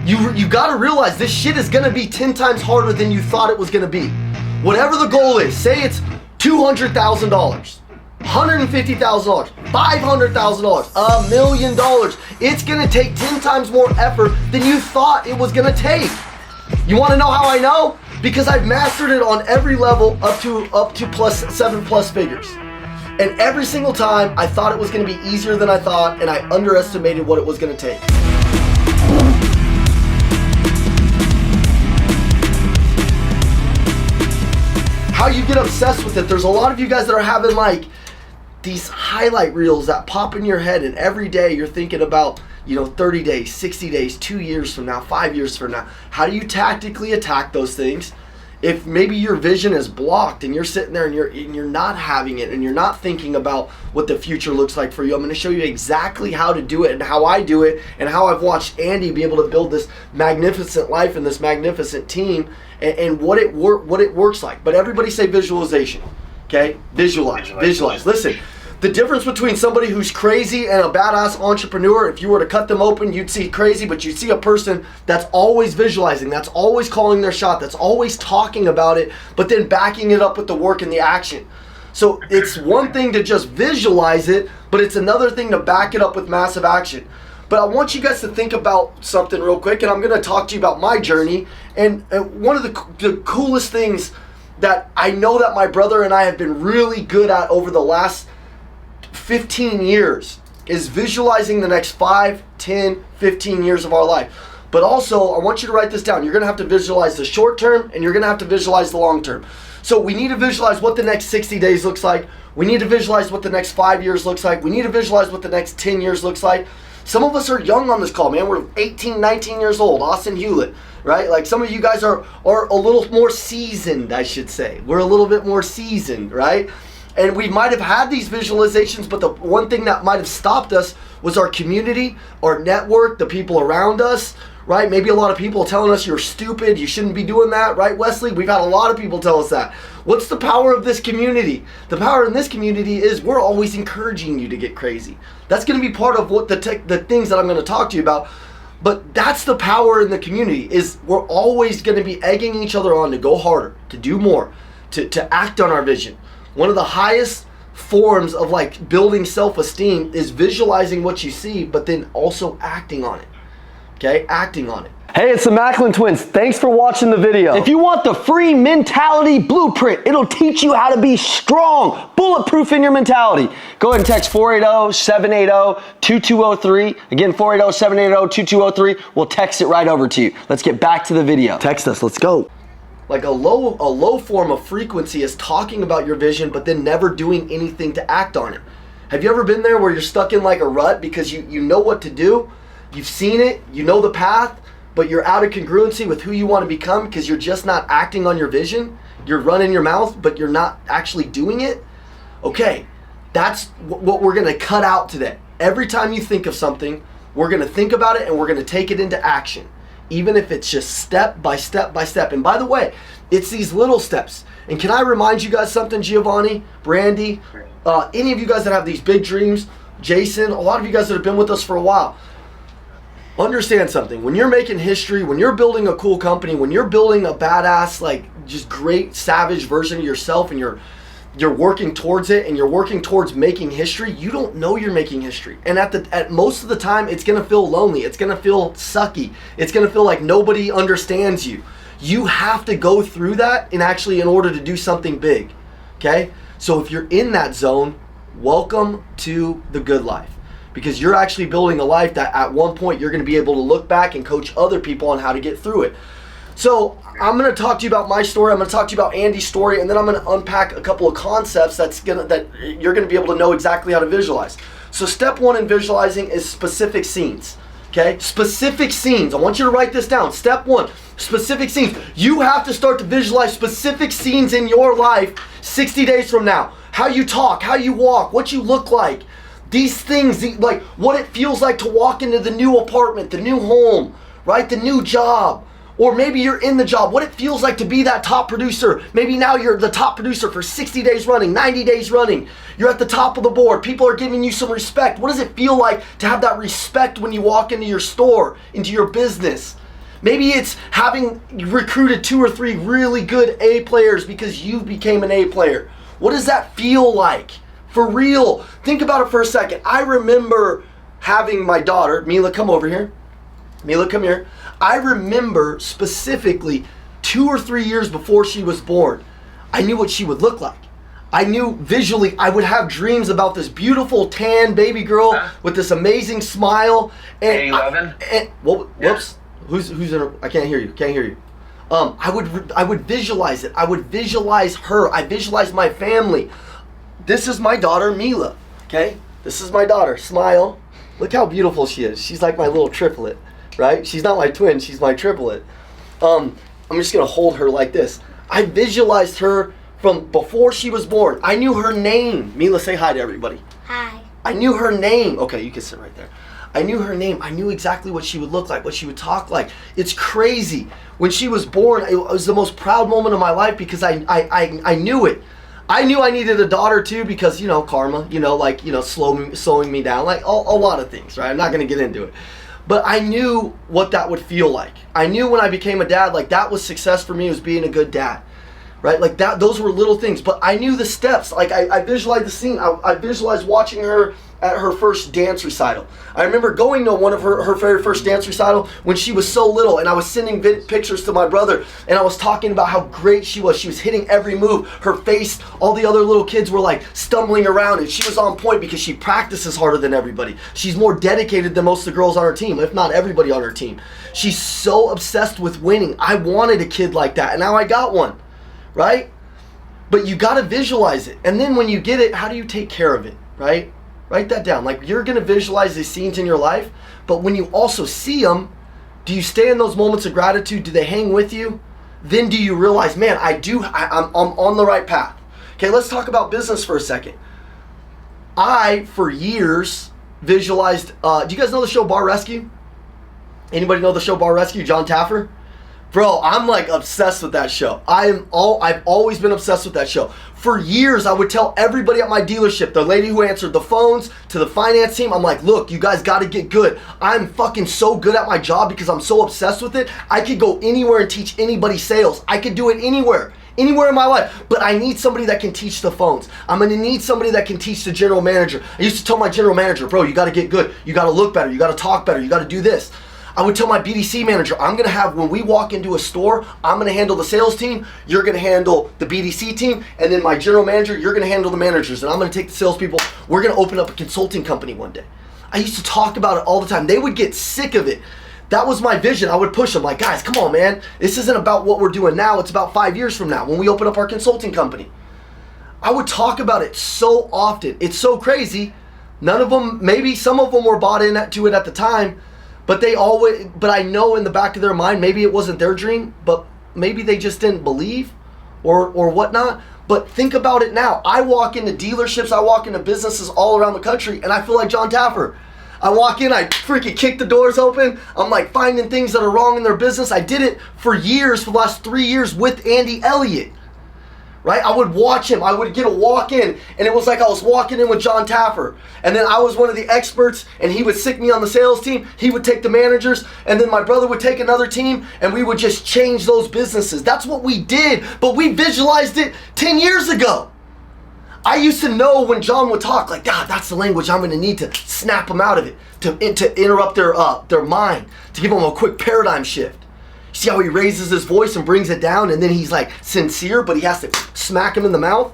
You gotta realize this shit is gonna be 10 times harder than you thought it was gonna be. Whatever the goal is, say it's $200,000, $150,000, $500,000, $1 million. It's gonna take 10 times more effort than you thought it was gonna take. You wanna know how I know? Because I've mastered it on every level up to seven plus figures. And every single time I thought it was gonna be easier than I thought, and I underestimated what it was gonna take. How you get obsessed with it, there's a lot of you guys that are having like these highlight reels that pop in your head, and every day you're thinking about, 30 days, 60 days, 2 years from now, 5 years from now. How do you tactically attack those things? If maybe your vision is blocked and you're sitting there and you're not having it and you're not thinking about what the future looks like for you, I'm going to show you exactly how to do it and how I do it and how I've watched Andy be able to build this magnificent life and this magnificent team and what it works like. But everybody say visualization, okay? Visualize. Listen. The difference between somebody who's crazy and a badass entrepreneur, if you were to cut them open, you'd see crazy, but you'd see a person that's always visualizing, that's always calling their shot, that's always talking about it, but then backing it up with the work and the action. So it's one thing to just visualize it, but it's another thing to back it up with massive action. But I want you guys to think about something real quick, and I'm going to talk to you about my journey. And one of the coolest things that I know that my brother and I have been really good at over the last 15 years is visualizing the next 5, 10, 15 years of our life. But also, I want you to write this down. You're going to have to visualize the short term and you're going to have to visualize the long term. So we need to visualize what the next 60 days looks like. We need to visualize what the next 5 years looks like. We need to visualize what the next 10 years looks like. Some of us are young on this call, man. We're 18, 19 years old. Austin Hewlett, right? Like some of you guys are a little more seasoned, I should say. We're a little bit more seasoned, right? And we might have had these visualizations, but the one thing that might have stopped us was our community, our network, the people around us, right? Maybe a lot of people telling us you're stupid, you shouldn't be doing that, right, Wesley? We've had a lot of people tell us that. What's the power of this community? The power in this community is we're always encouraging you to get crazy. That's going to be part of what the things that I'm going to talk to you about. But that's the power in the community, is we're always going to be egging each other on to go harder, to do more, to act on our vision. One of the highest forms of like building self-esteem is visualizing what you see, but then also acting on it. Okay, acting on it. Hey, it's the Macklin twins. Thanks for watching the video. If you want the free mentality blueprint, it'll teach you how to be strong, bulletproof in your mentality. Go ahead and text 480-780-2203. Again, 480-780-2203. We'll text it right over to you. Let's get back to the video. Text us, let's go. Like a low form of frequency is talking about your vision, but then never doing anything to act on it. Have you ever been there where you're stuck in like a rut because you know what to do, you've seen it, you know the path, but you're out of congruency with who you want to become because you're just not acting on your vision? You're running your mouth, but you're not actually doing it? Okay, that's what we're going to cut out today. Every time you think of something, we're going to think about it and we're going to take it into action. Even if it's just step by step by step. And by the way, it's these little steps. And can I remind you guys something, Giovanni, Brandy, any of you guys that have these big dreams, Jason, a lot of you guys that have been with us for a while, understand something. When you're making history, when you're building a cool company, when you're building a badass, like just great savage version of yourself, and you're working towards it and you're working towards making history, you don't know you're making history. And at most of the time, it's gonna feel lonely. It's gonna feel sucky. It's gonna feel like nobody understands you. You have to go through that in order to do something big, okay? So if you're in that zone, welcome to the good life. Because you're actually building a life that at one point you're gonna be able to look back and coach other people on how to get through it. So I'm going to talk to you about my story. I'm going to talk to you about Andy's story, and then I'm going to unpack a couple of concepts that you're going to be able to know exactly how to visualize. So step one in visualizing is specific scenes. Okay, specific scenes. I want you to write this down. Step one, specific scenes. You have to start to visualize specific scenes in your life 60 days from now. How you talk, how you walk, what you look like. These things, like what it feels like to walk into the new apartment, the new home, right? The new job. Or maybe you're in the job, what it feels like to be that top producer. Maybe now you're the top producer for 60 days running, 90 days running. You're at the top of the board. People are giving you some respect. What does it feel like to have that respect when you walk into your store, into your business? Maybe it's having recruited 2 or 3 really good A players because you became an A player. What does that feel like? For real. Think about it for a second. I remember having my daughter, Mila, come over here. Mila, come here. I remember specifically 2 or 3 years before she was born, I knew what she would look like. I knew visually, I would have dreams about this beautiful tan baby girl with this amazing smile. And 11? Whoops. Yeah. Who's in her? I can't hear you. I would visualize it. I would visualize her. I visualize my family. This is my daughter, Mila. Okay? This is my daughter. Smile. Look how beautiful she is. She's like my little triplet, right? She's not my twin. She's my triplet. I'm just going to hold her like this. I visualized her from before she was born. I knew her name. Mila, say hi to everybody. Hi. I knew her name. Okay, you can sit right there. I knew her name. I knew exactly what she would look like, what she would talk like. It's crazy. When she was born, it was the most proud moment of my life because I knew it. I knew I needed a daughter too because, karma, slowing me down, like a lot of things, right? I'm not going to get into it. But I knew what that would feel like. I knew when I became a dad, like that was success for me, was being a good dad. Right? Like that, those were little things, but I knew the steps. Like I visualized the scene. I visualized watching her at her first dance recital. I remember going to one of her very first dance recital when she was so little, and I was sending pictures to my brother, and I was talking about how great she was. She was hitting every move. Her face, all the other little kids were like stumbling around, and she was on point because she practices harder than everybody. She's more dedicated than most of the girls on her team, if not everybody on her team. She's so obsessed with winning. I wanted a kid like that, and now I got one. Right? But you got to visualize it. And then when you get it, how do you take care of it? Right? Write that down. Like you're going to visualize these scenes in your life, but when you also see them, do you stay in those moments of gratitude? Do they hang with you? Then do you realize, man, I'm on the right path. Okay, let's talk about business for a second. I, for years, visualized, do you guys know the show Bar Rescue? Anybody know the show Bar Rescue? John Taffer? Bro, I'm like obsessed with that show. I've always been obsessed with that show. For years, I would tell everybody at my dealership, the lady who answered the phones, to the finance team, I'm like, look, you guys got to get good. I'm fucking so good at my job because I'm so obsessed with it. I could go anywhere and teach anybody sales. I could do it anywhere in my life, but I need somebody that can teach the phones. I'm gonna need somebody that can teach the general manager. I used to tell my general manager, bro, you gotta get good. You gotta look better. You gotta talk better. You gotta do this. I would tell my BDC manager, I'm going to have, when we walk into a store, I'm going to handle the sales team, you're going to handle the BDC team, and then my general manager, you're going to handle the managers, and I'm going to take the salespeople. We're going to open up a consulting company one day. I used to talk about it all the time. They would get sick of it. That was my vision. I would push them like, guys, come on, man. This isn't about what we're doing now. It's about 5 years from now when we open up our consulting company. I would talk about it so often. It's so crazy. None of them, maybe some of them were bought into it at the time, but I know in the back of their mind, maybe it wasn't their dream, but maybe they just didn't believe or whatnot. But think about it now. I walk into dealerships, I walk into businesses all around the country, and I feel like John Taffer. I walk in, I freaking kick the doors open. I'm like finding things that are wrong in their business. I did it for years, for the last 3 years with Andy Elliott. Right? I would watch him. I would get a walk in, and it was like I was walking in with John Taffer. And then I was one of the experts, and he would stick me on the sales team. He would take the managers, and then my brother would take another team, and we would just change those businesses. That's what we did, but we visualized it 10 years ago. I used to know when John would talk, like, that's the language I'm going to need to snap them out of it, to interrupt their mind, to give them a quick paradigm shift. See how he raises his voice and brings it down, and then he's like sincere, but he has to smack him in the mouth?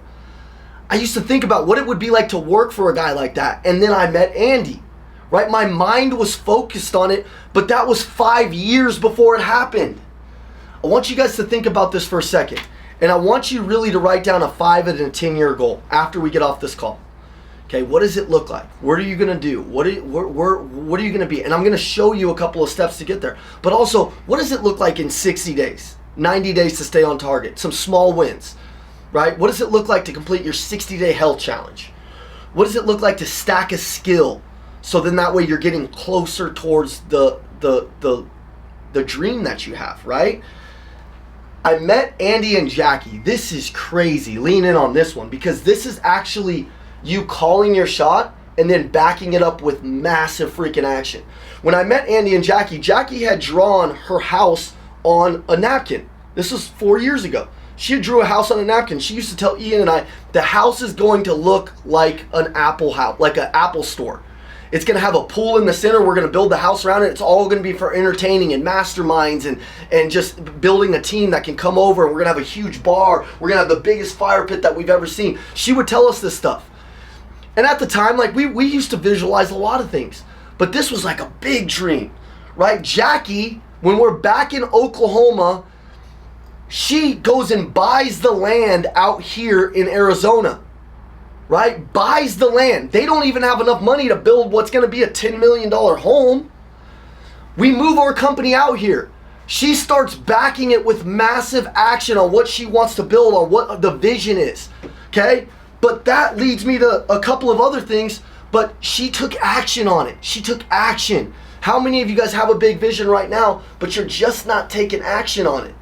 I used to think about what it would be like to work for a guy like that, and then I met Andy, right? My mind was focused on it, but that was 5 years before it happened. I want you guys to think about this for a second, and I want you really to write down a 5 and a 10-year goal after we get off this call. Okay, what does it look like? What are you gonna do? What are you gonna be? And I'm gonna show you a couple of steps to get there. But also, what does it look like in 60 days, 90 days to stay on target? Some small wins, right? What does it look like to complete your 60-day health challenge? What does it look like to stack a skill? So then that way you're getting closer towards the dream that you have, right? I met Andy and Jackie. This is crazy. Lean in on this one because this is actually you calling your shot and then backing it up with massive freaking action. When I met Andy and Jackie had drawn her house on a napkin. This was 4 years ago. She drew a house on a napkin. She used to tell Ian and I, the house is going to look like an Apple house, like an Apple store. It's going to have a pool in the center. We're going to build the house around it. It's all going to be for entertaining and masterminds and just building a team that can come over. And we're going to have a huge bar. We're going to have the biggest fire pit that we've ever seen. She would tell us this stuff. And at the time, like we used to visualize a lot of things. But this was like a big dream, right? Jackie, when we're back in Oklahoma, she goes and buys the land out here in Arizona, right? Buys the land. They don't even have enough money to build what's going to be a $10 million home. We move our company out here. She starts backing it with massive action on what she wants to build, on what the vision is, okay? But that leads me to a couple of other things, but she took action on it. She took action. How many of you guys have a big vision right now, but you're just not taking action on it?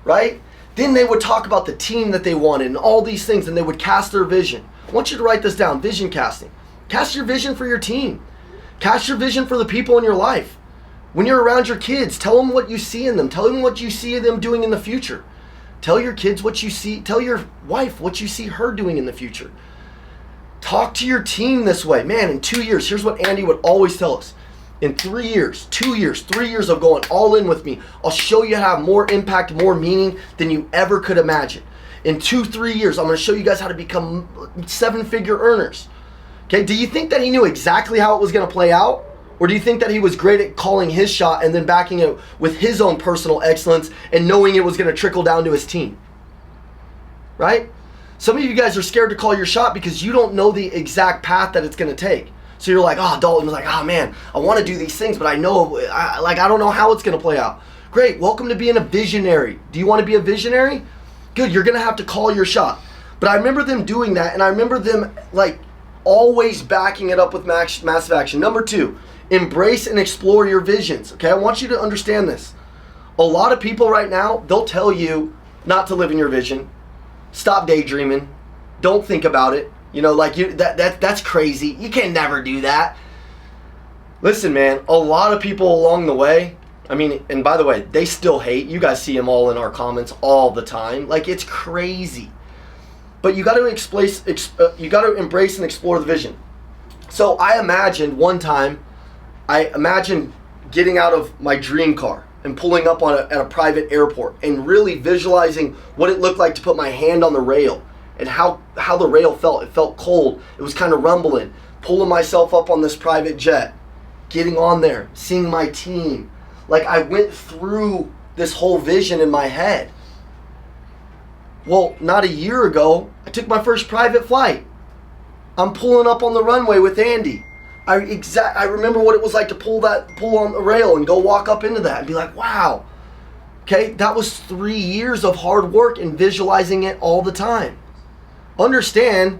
Right? Then they would talk about the team that they wanted and all these things, and they would cast their vision. I want you to write this down, vision casting. Cast your vision for your team. Cast your vision for the people in your life. When you're around your kids, tell them what you see in them. Tell them what you see them doing in the future. Tell your kids what you see. Tell your wife what you see her doing in the future. Talk to your team this way. Man, in 2 years, here's what Andy would always tell us. In 3 years, 2 years, 3 years of going all in with me, I'll show you how to have more impact, more meaning than you ever could imagine. In 2-3 years, I'm going to show you guys how to become 7-figure earners. Okay, do you think that he knew exactly how it was going to play out? Or do you think that he was great at calling his shot and then backing it with his own personal excellence and knowing it was going to trickle down to his team? Right? Some of you guys are scared to call your shot because you don't know the exact path that it's going to take. So you're like, oh, Dalton's like, oh man, I want to do these things, but I know, I don't know how it's going to play out. Great, welcome to being a visionary. Do you want to be a visionary? Good, you're going to have to call your shot. But I remember them doing that, and I remember them like always backing it up with massive action. Number 2, embrace and explore your visions. Okay, I want you to understand this. A lot of people right now, they'll tell you not to live in your vision. Stop daydreaming. Don't think about it. You know, like that's crazy. You can never do that. Listen, man, a lot of people along the way, I mean, and by the way, they still hate. You guys see them all in our comments all the time. Like, it's crazy. But you got to embrace and explore the vision. So I imagined one time, getting out of my dream car and pulling up at a private airport and really visualizing what it looked like to put my hand on the rail. And how the rail felt. It felt cold. It was kind of rumbling. Pulling myself up on this private jet. Getting on there. Seeing my team. Like, I went through this whole vision in my head. Well, not a year ago, I took my first private flight. I'm pulling up on the runway with Andy. I remember what it was like to pull on the rail and go walk up into that and be like, wow. Okay, that was 3 years of hard work and visualizing it all the time. Understand,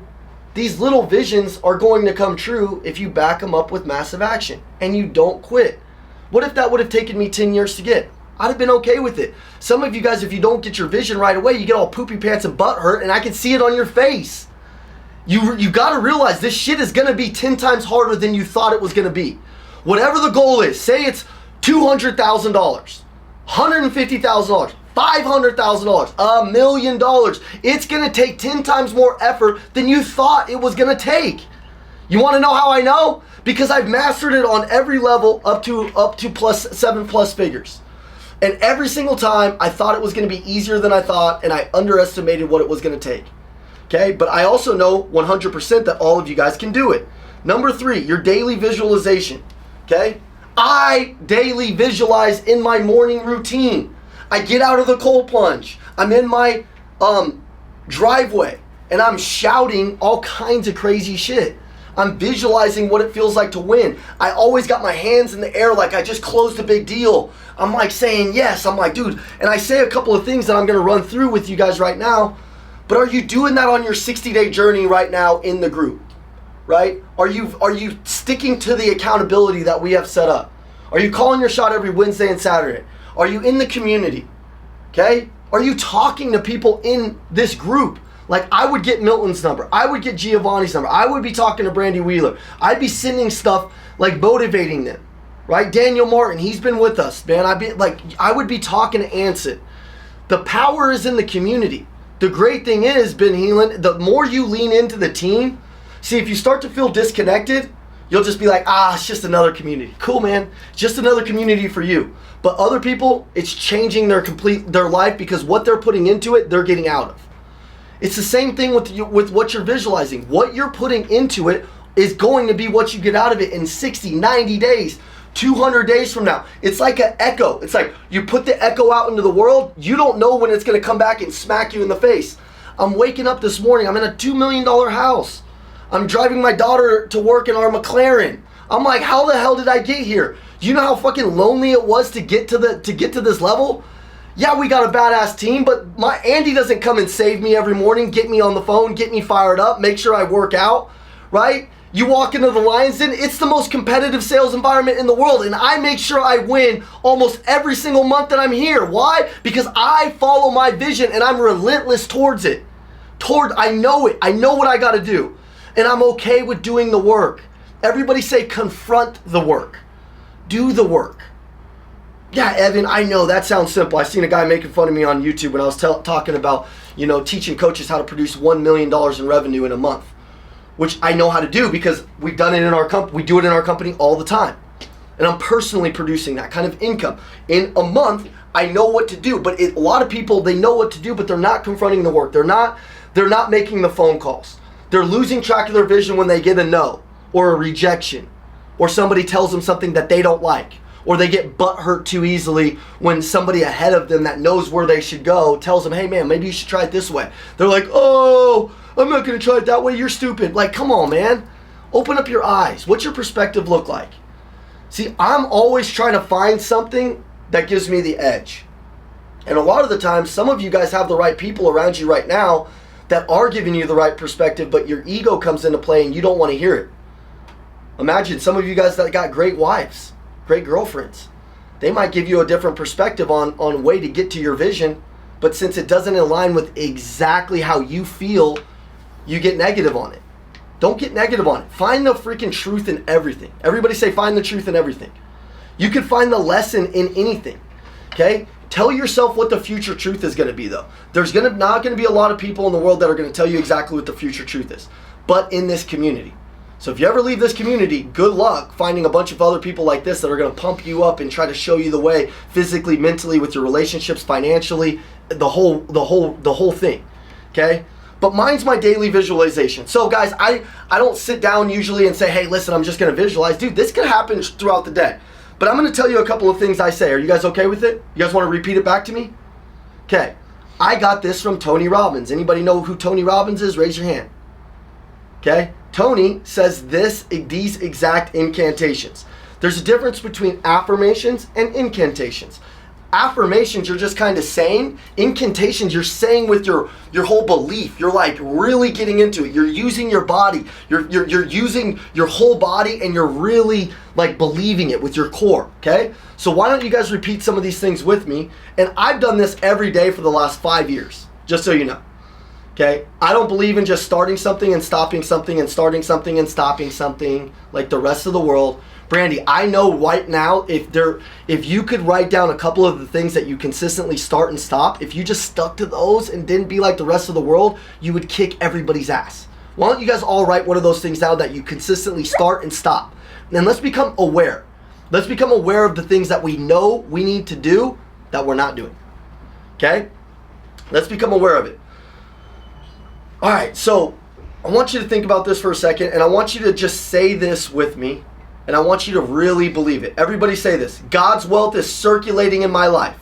these little visions are going to come true if you back them up with massive action and you don't quit. What if that would have taken me 10 years to get? I'd have been okay with it. Some of you guys, if you don't get your vision right away, you get all poopy pants and butt hurt, and I can see it on your face. You got to realize this shit is going to be 10 times harder than you thought it was going to be. Whatever the goal is, say it's $200,000, $150,000, $500,000, $1 million. It's going to take 10 times more effort than you thought it was going to take. You want to know how I know? Because I've mastered it on every level up to +7 figures. And every single time I thought it was going to be easier than I thought, and I underestimated what it was going to take. Okay, but I also know 100% that all of you guys can do it. Number 3, your daily visualization. Okay, I daily visualize in my morning routine. I get out of the cold plunge. I'm in my driveway and I'm shouting all kinds of crazy shit. I'm visualizing what it feels like to win. I always got my hands in the air like I just closed a big deal. I'm like saying yes. I'm like, dude, and I say a couple of things that I'm going to run through with you guys right now. But are you doing that on your 60-day journey right now in the group? Right? Are you sticking to the accountability that we have set up? Are you calling your shot every Wednesday and Saturday? Are you in the community? Okay? Are you talking to people in this group? Like, I would get Milton's number. I would get Giovanni's number. I would be talking to Brandy Wheeler. I'd be sending stuff, like, motivating them, right? Daniel Martin, he's been with us, man. I would be talking to Anson. The power is in the community. The great thing is, Ben Heelan, the more you lean into the team, see, if you start to feel disconnected, you'll just be like, it's just another community. Cool, man. Just another community for you. But other people, it's changing their life, because what they're putting into it, they're getting out of. It's the same thing with what you're visualizing. What you're putting into it is going to be what you get out of it in 60, 90 days, 200 days from now. It's like an echo. It's like you put the echo out into the world, you don't know when it's going to come back and smack you in the face. I'm waking up this morning, I'm in a $2 million house. I'm driving my daughter to work in our McLaren. I'm like, how the hell did I get here? Do you know how fucking lonely it was to get to this level? Yeah, we got a badass team, but my Andy doesn't come and save me every morning, get me on the phone, get me fired up, make sure I work out, right? You walk into the Lions Den, it's the most competitive sales environment in the world, and I make sure I win almost every single month that I'm here. Why? Because I follow my vision and I'm relentless towards it. I know it. I know what I got to do, and I'm okay with doing the work. Everybody say confront the work. Do the work. Yeah, Evan, I know that sounds simple. I seen a guy making fun of me on YouTube when I was talking about, teaching coaches how to produce $1 million in revenue in a month, which I know how to do because we've done it in our company. We do it in our company all the time. And I'm personally producing that kind of income. In a month, I know what to do, but a lot of people, they know what to do, but they're not confronting the work. They're not making the phone calls. They're losing track of their vision when they get a no or a rejection, or somebody tells them something that they don't like. Or they get butt hurt too easily when somebody ahead of them that knows where they should go tells them, hey man, maybe you should try it this way. They're like, oh, I'm not going to try it that way. You're stupid. Like, come on, man. Open up your eyes. What's your perspective look like? See, I'm always trying to find something that gives me the edge. And a lot of the times, some of you guys have the right people around you right now that are giving you the right perspective, but your ego comes into play and you don't want to hear it. Imagine some of you guys that got great wives, great girlfriends. They might give you a different perspective on a way to get to your vision, but since it doesn't align with exactly how you feel, you get negative on it. Don't get negative on it. Find the freaking truth in everything. Everybody say, find the truth in everything. You can find the lesson in anything, okay? Tell yourself what the future truth is going to be, though. There's not going to be a lot of people in the world that are going to tell you exactly what the future truth is, but in this community. So if you ever leave this community, good luck finding a bunch of other people like this that are going to pump you up and try to show you the way physically, mentally, with your relationships, financially, the whole thing, okay? But mine's my daily visualization. So guys, I don't sit down usually and say, hey, listen, I'm just going to visualize. Dude, this could happen throughout the day. But I'm going to tell you a couple of things I say. Are you guys okay with it? You guys want to repeat it back to me? Okay. I got this from Tony Robbins. Anybody know who Tony Robbins is? Raise your hand. Okay. Tony says these exact incantations. There's a difference between affirmations and incantations. Affirmations, you're just kind of saying. Incantations, you're saying with your whole belief. You're like really getting into it. You're using your body. You're using your whole body, and you're really like believing it with your core, okay? So why don't you guys repeat some of these things with me? And I've done this every day for the last 5 years, just so you know. Okay, I don't believe in just starting something and stopping something and starting something and stopping something like the rest of the world. Brandy, I know right now if you could write down a couple of the things that you consistently start and stop, if you just stuck to those and didn't be like the rest of the world, you would kick everybody's ass. Why don't you guys all write one of those things down that you consistently start and stop? And let's become aware. Let's become aware of the things that we know we need to do that we're not doing. Okay? Let's become aware of it. All right, so I want you to think about this for a second, and I want you to just say this with me, and I want you to really believe it. Everybody say this. God's wealth is circulating in my life.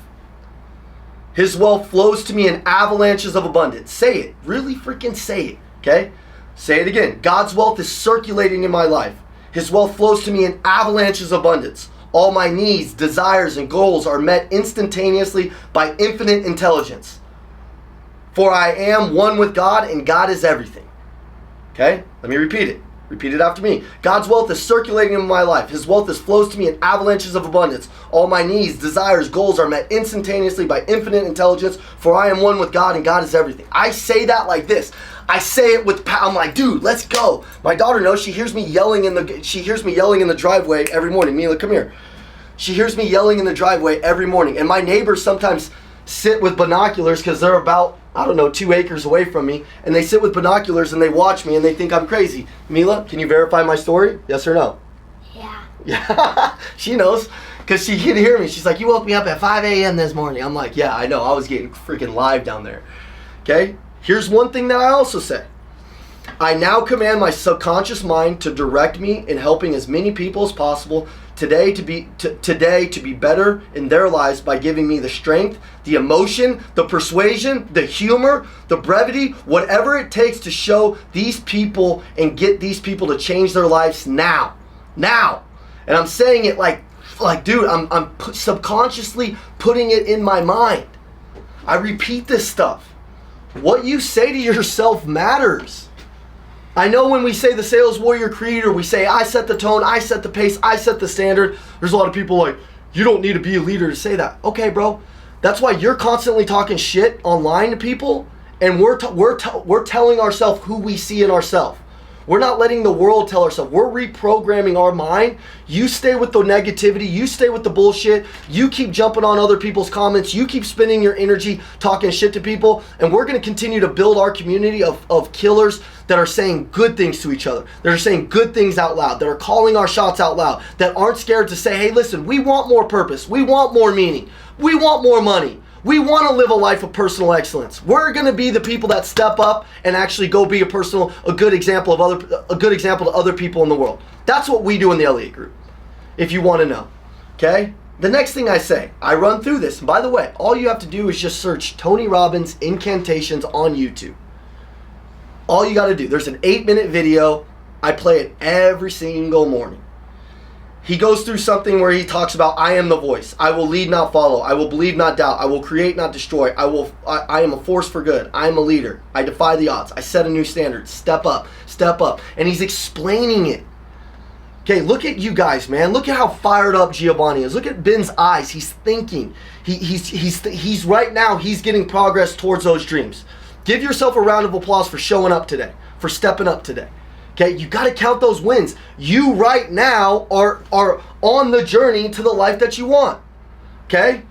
His wealth flows to me in avalanches of abundance. Say it. Really freaking say it, okay? Say it again. God's wealth is circulating in my life. His wealth flows to me in avalanches of abundance. All my needs, desires, and goals are met instantaneously by infinite intelligence. For I am one with God, and God is everything. Okay? Let me repeat it. Repeat it after me. God's wealth is circulating in my life. His wealth flows to me in avalanches of abundance. All my needs, desires, goals are met instantaneously by infinite intelligence, for I am one with God and God is everything. I say that like this. I say it with I'm like, dude, let's go. My daughter knows. She hears me yelling in the driveway every morning. Mila, come here. She hears me yelling in the driveway every morning. And my neighbors sometimes sit with binoculars because they're about, 2 acres away from me, and they sit with binoculars and they watch me and they think I'm crazy. Mila, can you verify my story? Yes or no? Yeah. Yeah, she knows because she can hear me. She's like, you woke me up at 5 a.m. this morning. I'm like, yeah, I know. I was getting freaking live down there. Okay? Here's one thing that I also say. I now command my subconscious mind to direct me in helping as many people as possible today to be better in their lives by giving me the strength, the emotion, the persuasion, the humor, the brevity, whatever it takes to show these people and get these people to change their lives now. Now. And I'm saying it like dude, I'm subconsciously putting it in my mind. I repeat this stuff. What you say to yourself matters. I know when we say the Sales Warrior Creed, or we say I set the tone, I set the pace, I set the standard, there's a lot of people like, you don't need to be a leader to say that. Okay, bro. That's why you're constantly talking shit online to people, and we're telling ourselves who we see in ourselves. We're not letting the world tell ourselves. We're reprogramming our mind. You stay with the negativity. You stay with the bullshit. You keep jumping on other people's comments. You keep spending your energy talking shit to people. And we're going to continue to build our community of killers that are saying good things to each other, that are saying good things out loud, that are calling our shots out loud, that aren't scared to say, hey, listen, we want more purpose. We want more meaning. We want more money. We want to live a life of personal excellence. We're going to be the people that step up and actually go be a good example to other people in the world. That's what we do in the Elliott Group, if you want to know. Okay? The next thing I say, I run through this. And by the way, all you have to do is just search Tony Robbins incantations on YouTube. All you got to do. There's an 8-minute video. I play it every single morning. He goes through something where he talks about, I am the voice. I will lead, not follow. I will believe, not doubt. I will create, not destroy. I am a force for good. I am a leader. I defy the odds. I set a new standard. Step up. Step up. And he's explaining it. Okay, look at you guys, man. Look at how fired up Giovanni is. Look at Ben's eyes. He's thinking. He's right now, he's getting progress towards those dreams. Give yourself a round of applause for showing up today, for stepping up today. Okay, you got to count those wins. You right now are on the journey to the life that you want. Okay?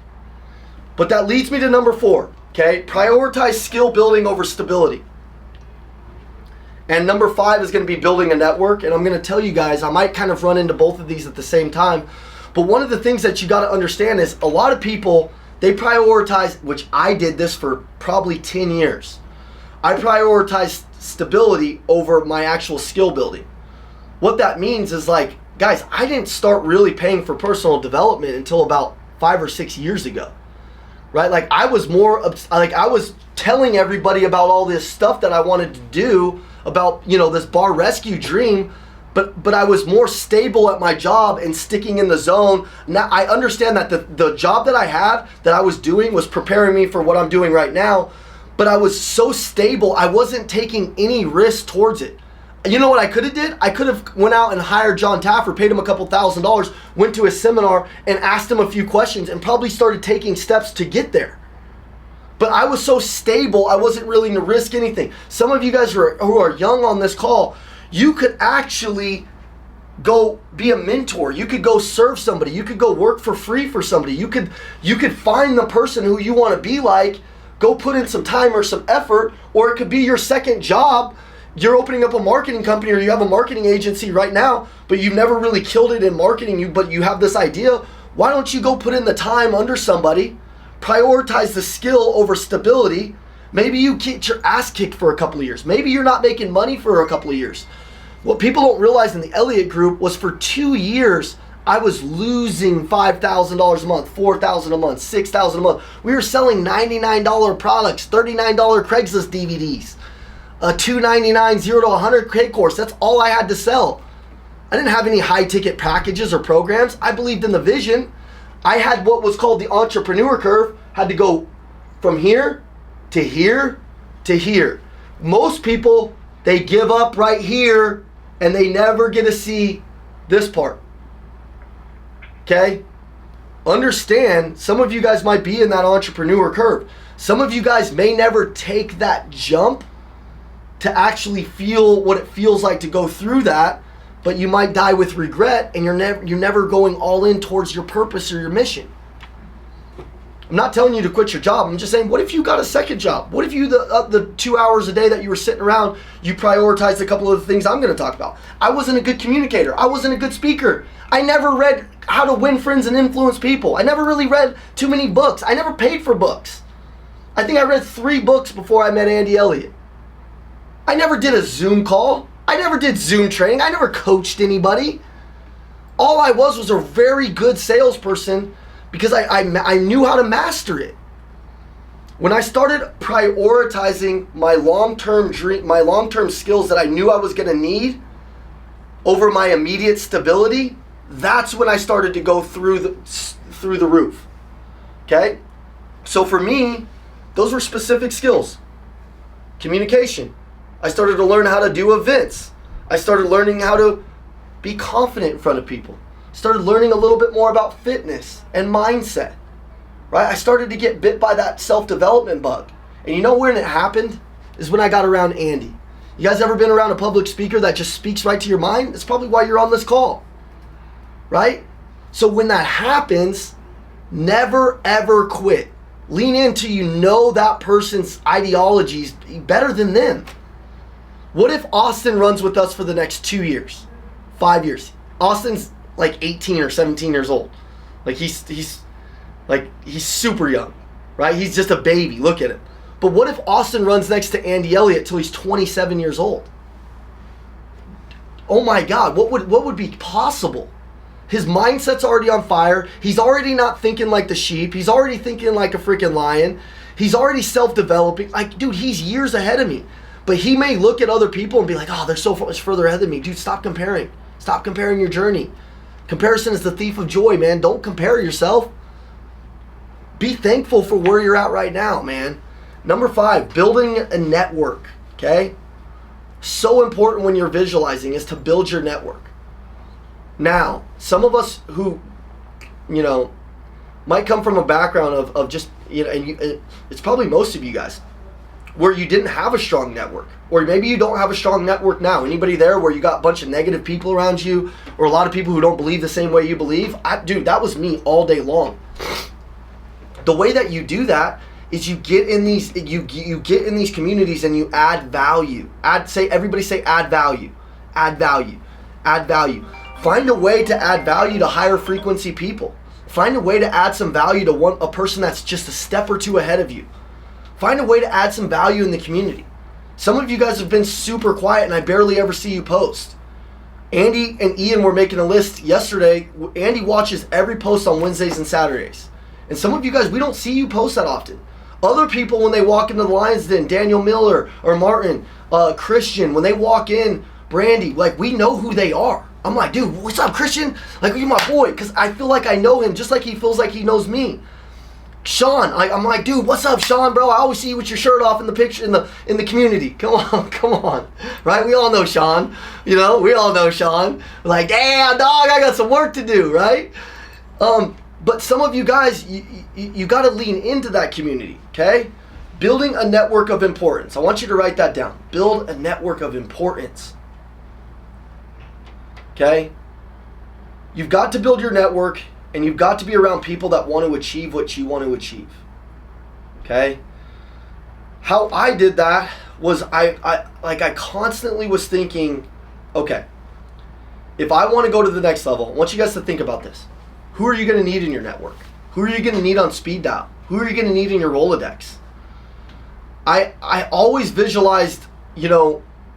But that leads me to number 4. Okay? Prioritize skill building over stability. And number 5 is going to be building a network. And I'm going to tell you guys, I might kind of run into both of these at the same time. But one of the things that you got to understand is a lot of people, they prioritize, which I did this for probably 10 years. I prioritized stability over my actual skill building. What that means is like, guys, I didn't start really paying for personal development until about 5 or 6 years ago, right? Like I was telling everybody about all this stuff that I wanted to do about, this bar rescue dream, but I was more stable at my job and sticking in the zone. Now I understand that the job that I had, that I was doing, was preparing me for what I'm doing right now. But I was so stable, I wasn't taking any risk towards it. You know what I could have did? I could have went out and hired John Taffer, paid him a couple $1,000s, went to his seminar and asked him a few questions and probably started taking steps to get there. But I was so stable, I wasn't willing to risk anything. Some of you guys who are young on this call, you could actually go be a mentor. You could go serve somebody. You could go work for free for somebody. You could find the person who you want to be like. Go put in some time or some effort, or it could be your second job. You're opening up a marketing company, or you have a marketing agency right now, but you've never really killed it in marketing, but you have this idea. Why don't you go put in the time under somebody, prioritize the skill over stability? Maybe you get your ass kicked for a couple of years. Maybe you're not making money for a couple of years. What people don't realize in the Elliott Group was for 2 years, I was losing $5,000 a month, $4,000 a month, $6,000 a month. We were selling $99 products, $39 Craigslist DVDs, a $299 0 to 100K course. That's all I had to sell. I didn't have any high ticket packages or programs. I believed in the vision. I had what was called the entrepreneur curve, had to go from here to here to here. Most people, they give up right here and they never get to see this part. Okay? Understand, some of you guys might be in that entrepreneur curve. Some of you guys may never take that jump to actually feel what it feels like to go through that, but you might die with regret, and you're never going all in towards your purpose or your mission. I'm not telling you to quit your job. I'm just saying, what if you got a second job? What if you, the 2 hours a day that you were sitting around, you prioritized a couple of the things I'm going to talk about? I wasn't a good communicator. I wasn't a good speaker. I never read How to Win Friends and Influence People. I never really read too many books. I never paid for books. I think I read 3 books before I met Andy Elliott. I never did a Zoom call. I never did Zoom training. I never coached anybody. All I was a very good salesperson because I knew how to master it. When I started prioritizing my long-term dream, my long-term skills that I knew I was going to need over my immediate stability, that's when I started to go through the roof. Okay? So for me, those were specific skills. Communication. I started to learn how to do events. I started learning how to be confident in front of people. Started learning a little bit more about fitness and mindset. Right? I started to get bit by that self-development bug. And you know when it happened? Is when I got around Andy. You guys ever been around a public speaker that just speaks right to your mind? That's probably why you're on this call. Right? So when that happens, never ever quit. Lean into you know that person's ideologies better than them. What if Austin runs with us for the next 2 years, 5 years? Austin's like 18 or 17 years old. Like he's super young, right? He's just a baby. Look at him. But what if Austin runs next to Andy Elliott till he's 27 years old? Oh my God, what would be possible? His mindset's already on fire. He's already not thinking like the sheep. He's already thinking like a freaking lion. He's already self-developing. Like, dude, he's years ahead of me. But he may look at other people and be like, oh, they're so much further ahead of me. Dude, stop comparing. Stop comparing your journey. Comparison is the thief of joy, man. Don't compare yourself. Be thankful for where you're at right now, man. Number 5, building a network, okay? So important when you're visualizing is to build your network. Now, some of us who, might come from a background of just, and it's probably most of you guys, where you didn't have a strong network. Or maybe you don't have a strong network now. Anybody there where you got a bunch of negative people around you, or a lot of people who don't believe the same way you believe? Dude, that was me all day long. The way that you do that is you get in these communities and you add value. Everybody say add value. Add value. Add value. Find a way to add value to higher frequency people. Find a way to add some value to a person that's just a step or two ahead of you. Find a way to add some value in the community. Some of you guys have been super quiet and I barely ever see you post. Andy and Ian were making a list yesterday. Andy watches every post on Wednesdays and Saturdays. And some of you guys, we don't see you post that often. Other people, when they walk into the Lions Den, Daniel Miller or Martin, Christian, when they walk in, Brandy, like we know who they are. I'm like, dude, what's up, Christian? Like, you're my boy, because I feel like I know him just like he feels like he knows me. Sean, I'm like, dude, what's up, Sean, bro? I always see you with your shirt off in the picture in the community. Come on, right? We all know Sean. We all know Sean. We're like, damn, dog, I got some work to do, right? But some of you guys, you got to lean into that community, okay? Building a network of importance. I want you to write that down. Build a network of importance. Okay? You've got to build your network, and you've got to be around people that want to achieve what you want to achieve. Okay? How I did that was I constantly was thinking, okay, if I want to go to the next level, I want you guys to think about this. Who are you going to need in your network? Who are you going to need on speed dial? Who are you going to need in your Rolodex? I always visualized,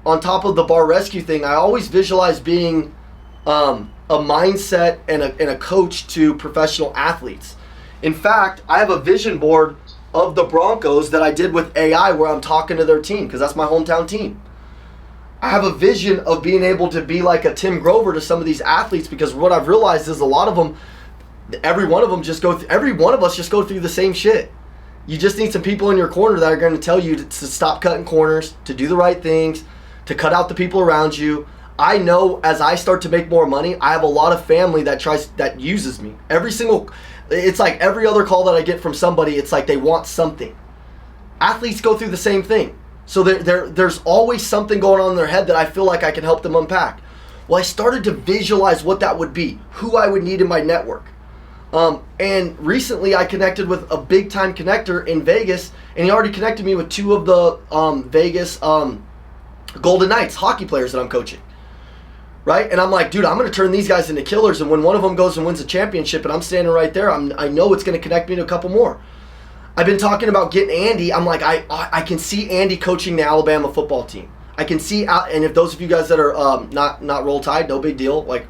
on top of the bar rescue thing, I always visualized being a mindset and a coach to professional athletes. In fact, I have a vision board of the Broncos that I did with AI where I'm talking to their team because that's my hometown team. I have a vision of being able to be like a Tim Grover to some of these athletes because what I've realized is a lot of them, every one of us just go through the same shit. You just need some people in your corner that are going to tell you to stop cutting corners, to do the right things, to cut out the people around you. I know as I start to make more money, I have a lot of family that uses me. It's like every other call that I get from somebody, it's like they want something. Athletes go through the same thing. So there's always something going on in their head that I feel like I can help them unpack. Well, I started to visualize what that would be, who I would need in my network. And recently I connected with a big time connector in Vegas, and he already connected me with 2 of the Vegas Golden Knights hockey players that I'm coaching. Right? And I'm like, dude, I'm going to turn these guys into killers, and when one of them goes and wins a championship and I'm standing right there, I know it's going to connect me to a couple more. I've been talking about getting Andy. I'm like, I can see Andy coaching the Alabama football team. I can see, and if those of you guys that are not Roll Tide, no big deal. Like,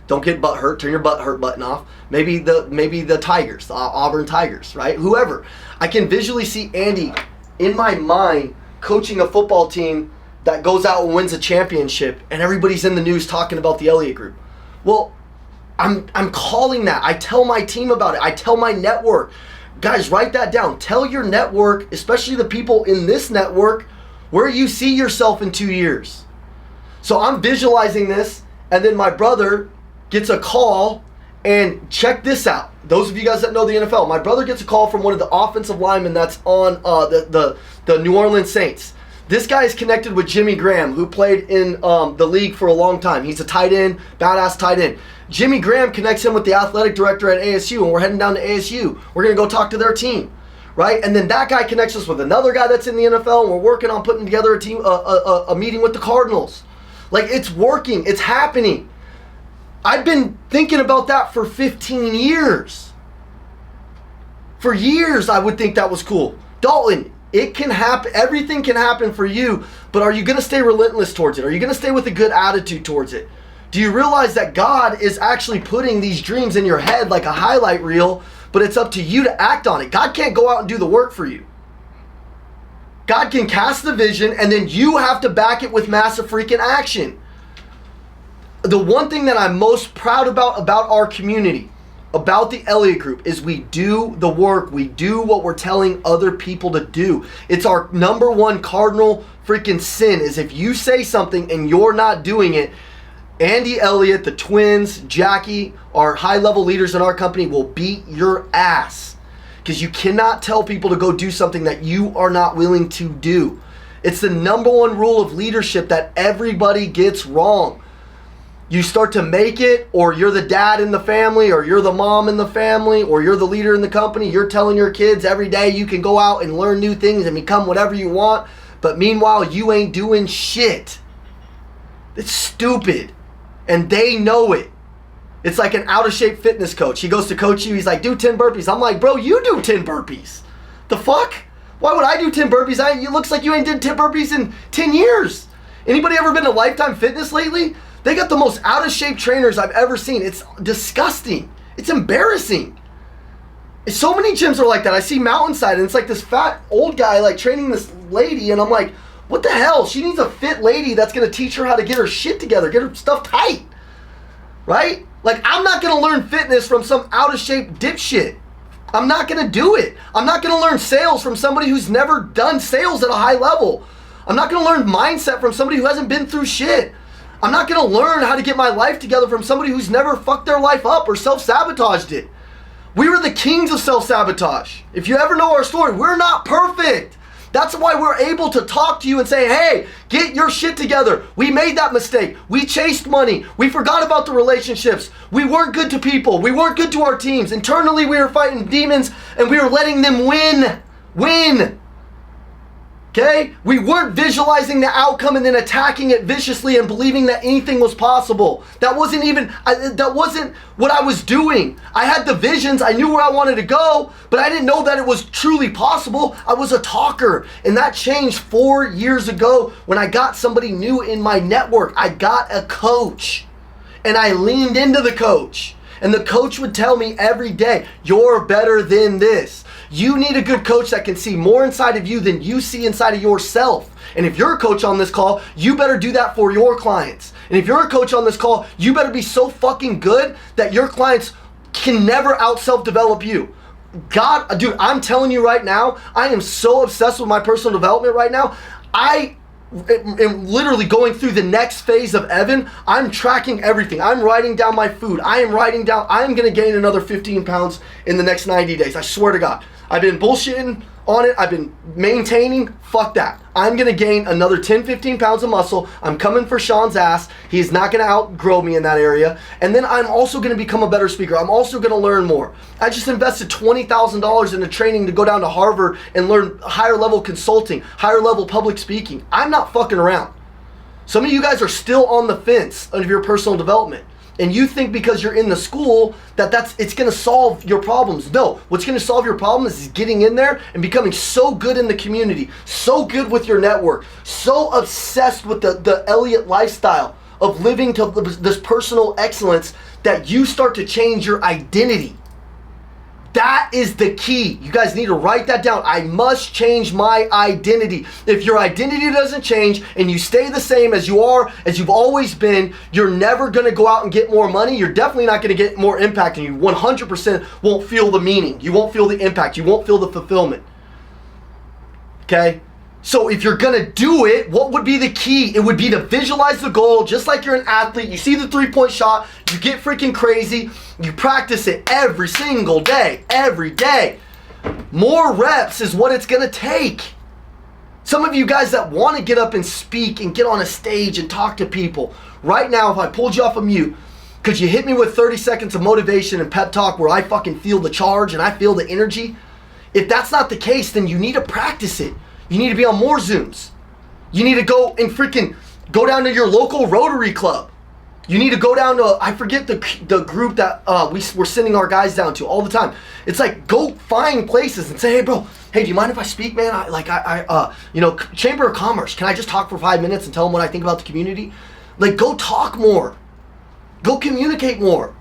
don't get butt hurt. Turn your butt hurt button off. Maybe the Tigers, the Auburn Tigers, right? Whoever. I can visually see Andy in my mind coaching a football team that goes out and wins a championship, and everybody's in the news talking about the Elliott Group. Well, I'm calling that. I tell my team about it. I tell my network. Guys, write that down. Tell your network, especially the people in this network, where you see yourself in 2 years. So I'm visualizing this, and then my brother gets a call, and check this out. Those of you guys that know the NFL, my brother gets a call from one of the offensive linemen that's on the New Orleans Saints. This guy is connected with Jimmy Graham, who played in the league for a long time. He's a tight end, badass tight end. Jimmy Graham connects him with the athletic director at ASU, and we're heading down to ASU. We're going to go talk to their team, right? And then that guy connects us with another guy that's in the NFL, and we're working on putting together a meeting with the Cardinals. Like, it's working. It's happening. I've been thinking about that for 15 years. For years, I would think that was cool. Dalton, it can happen. Everything can happen for you, but are you going to stay relentless towards it? Are you going to stay with a good attitude towards it? Do you realize that God is actually putting these dreams in your head like a highlight reel, but it's up to you to act on it? God can't go out and do the work for you. God can cast the vision, and then you have to back it with massive freaking action. The one thing that I'm most proud about our community, about the Elliott Group, is we do the work. We do what we're telling other people to do. It's our number one cardinal freaking sin, is if you say something and you're not doing it. Andy Elliott, the twins, Jackie, our high-level leaders in our company will beat your ass, because you cannot tell people to go do something that you are not willing to do. It's the number one rule of leadership that everybody gets wrong. You start to make it, or you're the dad in the family, or you're the mom in the family, or you're the leader in the company. You're telling your kids every day you can go out and learn new things and become whatever you want, but meanwhile you ain't doing shit. It's stupid. And they know it. It's like an out-of-shape fitness coach. He goes to coach you. He's like, do 10 burpees. I'm like, bro, you do 10 burpees. The fuck? Why would I do 10 burpees? It looks like you ain't did 10 burpees in 10 years. Anybody ever been to Lifetime Fitness lately? They got the most out-of-shape trainers I've ever seen. It's disgusting. It's embarrassing. So many gyms are like that. I see Mountainside, and it's like this fat old guy like training this lady, and I'm like, what the hell? She needs a fit lady that's going to teach her how to get her shit together, get her stuff tight, right? Like, I'm not going to learn fitness from some out-of-shape dipshit. I'm not going to do it. I'm not going to learn sales from somebody who's never done sales at a high level. I'm not going to learn mindset from somebody who hasn't been through shit. I'm not going to learn how to get my life together from somebody who's never fucked their life up or self-sabotaged it. We were the kings of self-sabotage. If you ever know our story, we're not perfect. That's why we're able to talk to you and say, hey, get your shit together. We made that mistake. We chased money. We forgot about the relationships. We weren't good to people. We weren't good to our teams. Internally, we were fighting demons, and we were letting them win. Okay? We weren't visualizing the outcome and then attacking it viciously and believing that anything was possible. That wasn't what I was doing. I had the visions. I knew where I wanted to go, but I didn't know that it was truly possible. I was a talker, and that changed 4 years ago when I got somebody new in my network. I got a coach, and I leaned into the coach, and the coach would tell me every day, you're better than this. You need a good coach that can see more inside of you than you see inside of yourself. And if you're a coach on this call, you better do that for your clients. And if you're a coach on this call, you better be so fucking good that your clients can never out self-develop you. God, dude, I'm telling you right now, I am so obsessed with my personal development right now. I and literally going through the next phase of Evan, I'm tracking everything. I'm writing down my food. I'm going to gain another 15 pounds in the next 90 days. I swear to God. I've been bullshitting on it. I've been maintaining. Fuck that. I'm going to gain another 10, 15 pounds of muscle. I'm coming for Sean's ass. He's not going to outgrow me in that area. And then I'm also going to become a better speaker. I'm also going to learn more. I just invested $20,000 into training to go down to Harvard and learn higher level consulting, higher level public speaking. I'm not fucking around. Some of you guys are still on the fence of your personal development. And you think because you're in the school it's going to solve your problems. No, what's going to solve your problems is getting in there and becoming so good in the community, so good with your network, so obsessed with the Elliott lifestyle of living to this personal excellence that you start to change your identity. That is the key. You guys need to write that down. I must change my identity. If your identity doesn't change and you stay the same as you are, as you've always been, you're never going to go out and get more money. You're definitely not going to get more impact, and you 100% won't feel the meaning. You won't feel the impact. You won't feel the fulfillment. Okay? So if you're going to do it, what would be the key? It would be to visualize the goal, just like you're an athlete. You see the three-point shot, you get freaking crazy, you practice it every single day, every day. More reps is what it's going to take. Some of you guys that want to get up and speak and get on a stage and talk to people, right now, if I pulled you off of mute, could you hit me with 30 seconds of motivation and pep talk where I fucking feel the charge and I feel the energy? If that's not the case, then you need to practice it. You need to be on more Zooms. You need to go and freaking go down to your local Rotary Club. You need to go down to, I forget the group that we're sending our guys down to all the time. It's like, go find places and say, hey bro, hey, do you mind if I speak, man? Chamber of Commerce, can I just talk for 5 minutes and tell them what I think about the community? Like, go talk more. Go communicate more.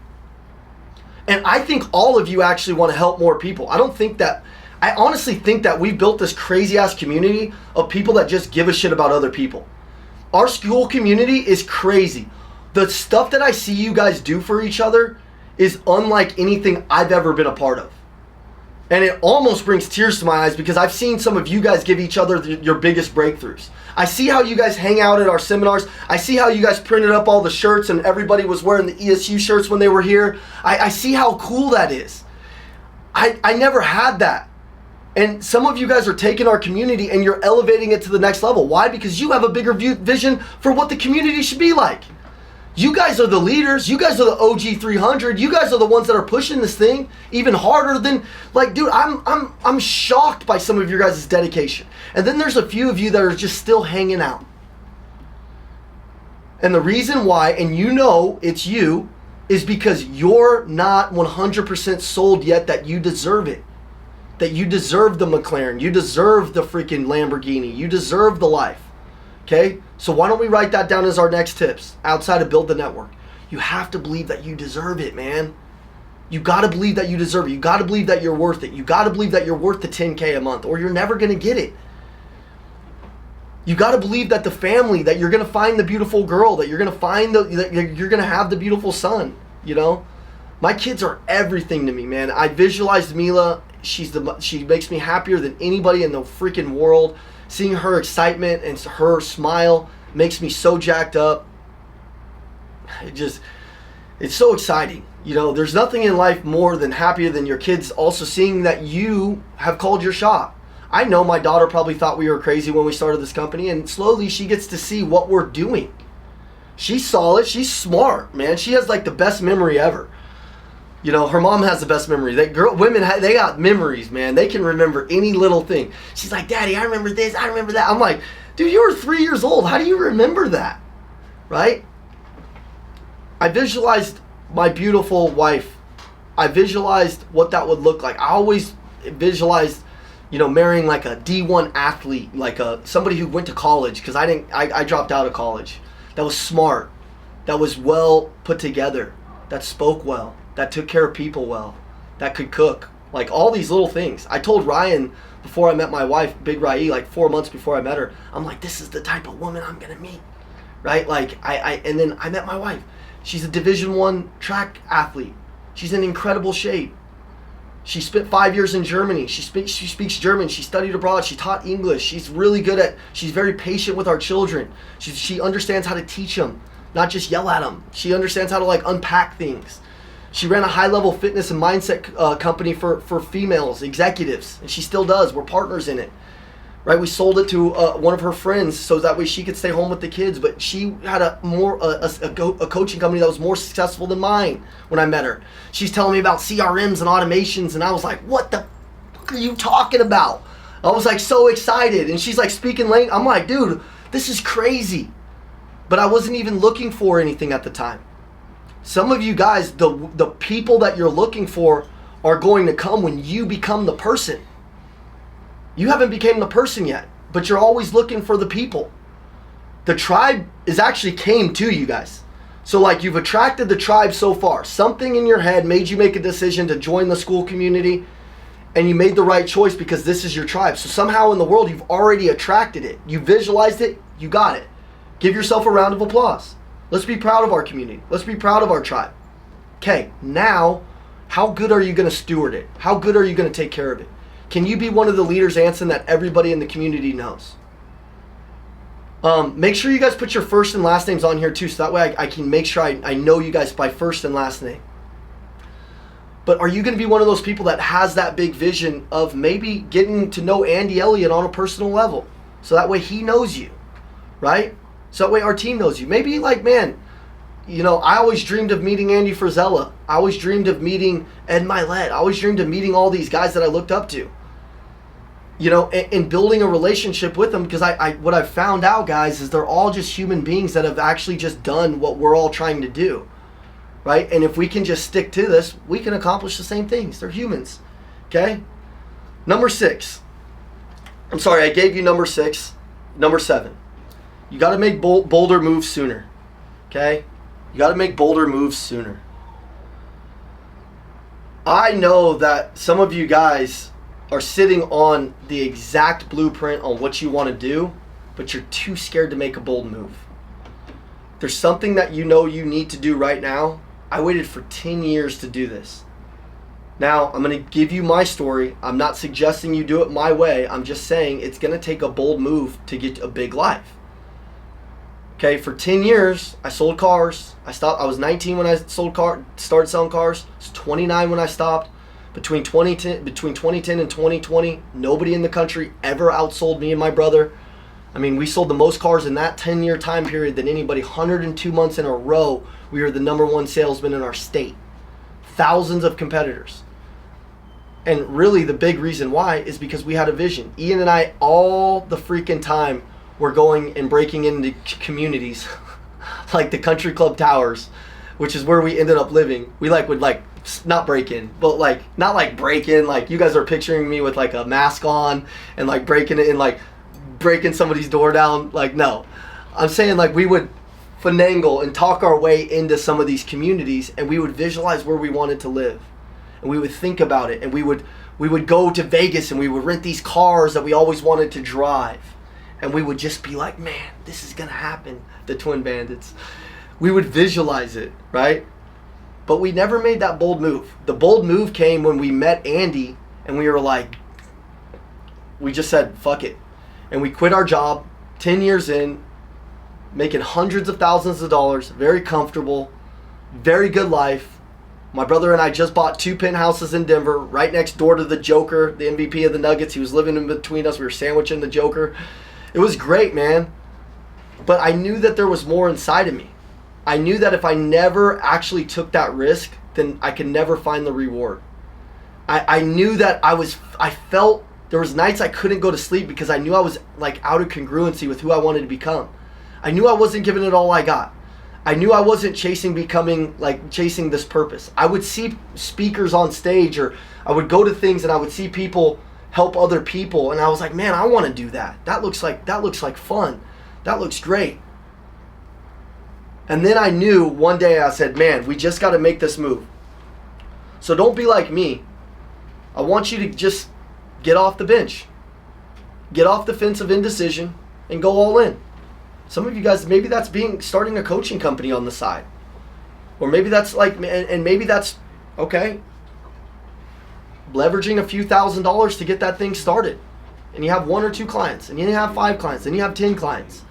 And I think all of you actually want to help more people. I honestly think that we've built this crazy ass community of people that just give a shit about other people. Our school community is crazy. The stuff that I see you guys do for each other is unlike anything I've ever been a part of. And it almost brings tears to my eyes because I've seen some of you guys give each other your biggest breakthroughs. I see how you guys hang out at our seminars. I see how you guys printed up all the shirts and everybody was wearing the ESU shirts when they were here. I see how cool that is. I never had that. And some of you guys are taking our community and you're elevating it to the next level. Why? Because you have a bigger vision for what the community should be like. You guys are the leaders. You guys are the OG 300. You guys are the ones that are pushing this thing even harder than, like, dude, I'm shocked by some of your guys' dedication. And then there's a few of you that are just still hanging out. And the reason why, and you know it's you, is because you're not 100% sold yet that you deserve it. That you deserve the McLaren, you deserve the freaking Lamborghini, you deserve the life, okay? So why don't we write that down as our next tips outside of Build the Network? You have to believe that you deserve it, man. You got to believe that you deserve it. You got to believe that you're worth it. You got to believe that you're worth the 10K a month or you're never going to get it. You got to believe that the family, that you're going to find the beautiful girl, that you're going to find that you're going to have the beautiful son, you know? My kids are everything to me, man. I visualized Mila. She makes me happier than anybody in the freaking world. Seeing her excitement and her smile makes me so jacked up. It's so exciting. You know, there's nothing in life more than happier than your kids also seeing that you have called your shot. I know my daughter probably thought we were crazy when we started this company, and slowly she gets to see what we're doing. She's solid. She's smart, man. She has like the best memory ever. You know, her mom has the best memory. Women, they got memories, man. They can remember any little thing. She's like, Daddy, I remember this, I remember that. I'm like, dude, you were 3 years old. How do you remember that? Right? I visualized my beautiful wife. I visualized what that would look like. I always visualized, you know, marrying like a D1 athlete, like somebody who went to college, because I dropped out of college. That was smart. That was well put together. That spoke well. That took care of people well, that could cook, like all these little things. I told Ryan before I met my wife, Big Rai, like 4 months before I met her, I'm like, this is the type of woman I'm gonna meet, right? Like and then I met my wife. She's a Division I track athlete. She's in incredible shape. She spent 5 years in Germany. She speaks German. She studied abroad. She taught English. She's really good at, she's very patient with our children. She understands how to teach them, not just yell at them. She understands how to like unpack things. She ran a high-level fitness and mindset company for females, executives, and she still does. We're partners in it, right? We sold it to one of her friends so that way she could stay home with the kids, but she had a coaching company that was more successful than mine when I met her. She's telling me about CRMs and automations, and I was like, what the fuck are you talking about? I was like so excited, and she's like speaking language. I'm like, dude, this is crazy. But I wasn't even looking for anything at the time. Some of you guys, the people that you're looking for are going to come when you become the person. You haven't become the person yet, but you're always looking for the people. The tribe is actually came to you guys. So like you've attracted the tribe so far. Something in your head made you make a decision to join the school community, and you made the right choice because this is your tribe. So somehow in the world you've already attracted it. You visualized it, you got it. Give yourself a round of applause. Let's be proud of our community. Let's be proud of our tribe. Okay, now, how good are you going to steward it? How good are you going to take care of it? Can you be one of the leaders, Anson, that everybody in the community knows? Make sure you guys put your first and last names on here too, so that way I can make sure I know you guys by first and last name. But are you going to be one of those people that has that big vision of maybe getting to know Andy Elliott on a personal level? So that way he knows you, right? So that way our team knows you. Maybe like, man, you know, I always dreamed of meeting Andy Frizella. I always dreamed of meeting Ed Milet. I always dreamed of meeting all these guys that I looked up to. You know, and building a relationship with them, because what I've found out, guys, is they're all just human beings that have actually just done what we're all trying to do, right? And if we can just stick to this, we can accomplish the same things. They're humans, okay? Number 6. I'm sorry, I gave you number 6. Number 7. You got to make bolder moves sooner, okay? You got to make bolder moves sooner. I know that some of you guys are sitting on the exact blueprint on what you want to do, but you're too scared to make a bold move. There's something that you know you need to do right now. I waited for 10 years to do this. Now, I'm going to give you my story. I'm not suggesting you do it my way. I'm just saying it's going to take a bold move to get a big life. Okay, for 10 years, I sold cars. I was 19 when I started selling cars. I was 29 when I stopped. Between 2010 and 2020, nobody in the country ever outsold me and my brother. I mean, we sold the most cars in that 10-year time period than anybody. 102 months in a row, we were the #1 salesman in our state. Thousands of competitors. And really the big reason why is because we had a vision. Ian and I all the freaking time were going and breaking into communities like the Country Club Towers, which is where we ended up living. We would not break in, but not like break in, like you guys are picturing me with like a mask on and like breaking it in, like breaking somebody's door down. Like, no, I'm saying like we would finagle and talk our way into some of these communities, and we would visualize where we wanted to live, and we would think about it, and we would go to Vegas and we would rent these cars that we always wanted to drive. And we would just be like, man, this is going to happen, the Twin Bandits. We would visualize it, right? But we never made that bold move. The bold move came when we met Andy, and we were like, we just said, fuck it. And we quit our job, 10 years in, making hundreds of thousands of dollars, very comfortable, very good life. My brother and I just bought 2 penthouses in Denver, right next door to the Joker, the MVP of the Nuggets. He was living in between us. We were sandwiching the Joker. It was great, man. But I knew that there was more inside of me. I knew that if I never actually took that risk, then I could never find the reward. I knew that I felt there was nights I couldn't go to sleep because I knew I was like out of congruency with who I wanted to become. I knew I wasn't giving it all I got. I knew I wasn't chasing this purpose. I would see speakers on stage, or I would go to things and I would see people help other people, and I was like, man, I want to do that. That looks like fun. That looks great. And then I knew one day, I said, man, we just got to make this move. So don't be like me. I want you to just get off the bench. Get off the fence of indecision and go all in. Some of you guys, maybe that's starting a coaching company on the side. Or maybe that's and maybe that's okay. leveraging a few $1,000s to get that thing started. And you have 1 or 2 clients, and you have 5 clients, and you have 10 clients.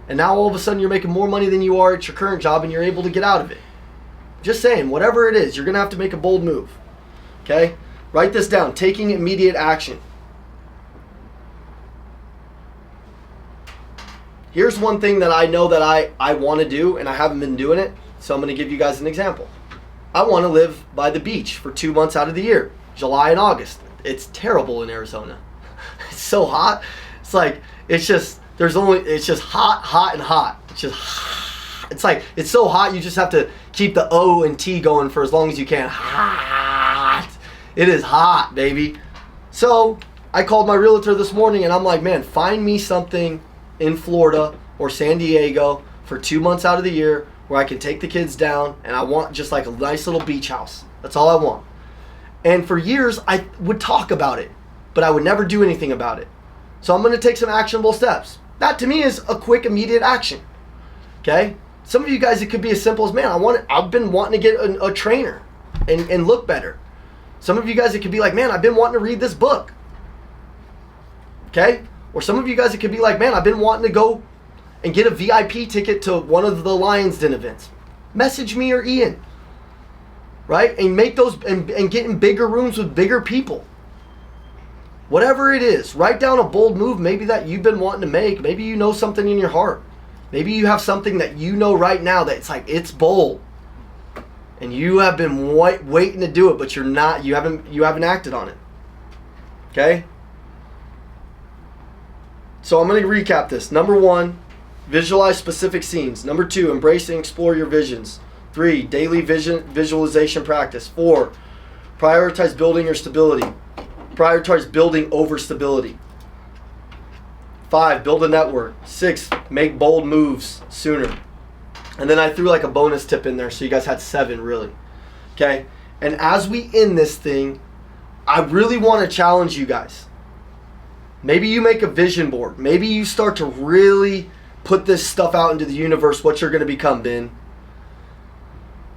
And now all of a sudden you're making more money than you are at your current job, and you're able to get out of it. Just saying, whatever it is, you're going to have to make a bold move. Okay? Write this down. Taking immediate action. Here's one thing that I know that I want to do, and I haven't been doing it, so I'm going to give you guys an example. I want to live by the beach for 2 months out of the year, July and August. It's terrible in Arizona. It's so hot. It's like, it's just hot, hot, and hot. It's just hot. It's like, it's so hot you just have to keep the O and T going for as long as you can. Hot. It is hot, baby. So I called my realtor this morning and I'm like, man, find me something in Florida or San Diego for 2 months out of the year where I can take the kids down, and I want just like a nice little beach house. That's all I want. And for years I would talk about it, but I would never do anything about it. So I'm going to take some actionable steps. That to me is a quick, immediate action. Okay? Some of you guys, it could be as simple as, man, I've been wanting to get a trainer and look better. Some of you guys, it could be like, man, I've been wanting to read this book. Okay? Or some of you guys, it could be like, man, I've been wanting to go and get a VIP ticket to one of the Lions Den events. Message me or Ian. Right? And make those, and get in bigger rooms with bigger people. Whatever it is, write down a bold move maybe that you've been wanting to make. Maybe you know something in your heart. Maybe you have something that you know right now that it's like, it's bold. And you have been waiting to do it, but you haven't acted on it. Okay? So I'm going to recap this. Number 1, visualize specific scenes. Number 2, embrace and explore your visions. 3, daily visualization practice. 4, prioritize building your stability. Prioritize building over stability. 5, build a network. 6, make bold moves sooner. And then I threw like a bonus tip in there, so you guys had 7 really. Okay? And as we end this thing, I really want to challenge you guys. Maybe you make a vision board. Maybe you start to really put this stuff out into the universe, what you're going to become, Ben.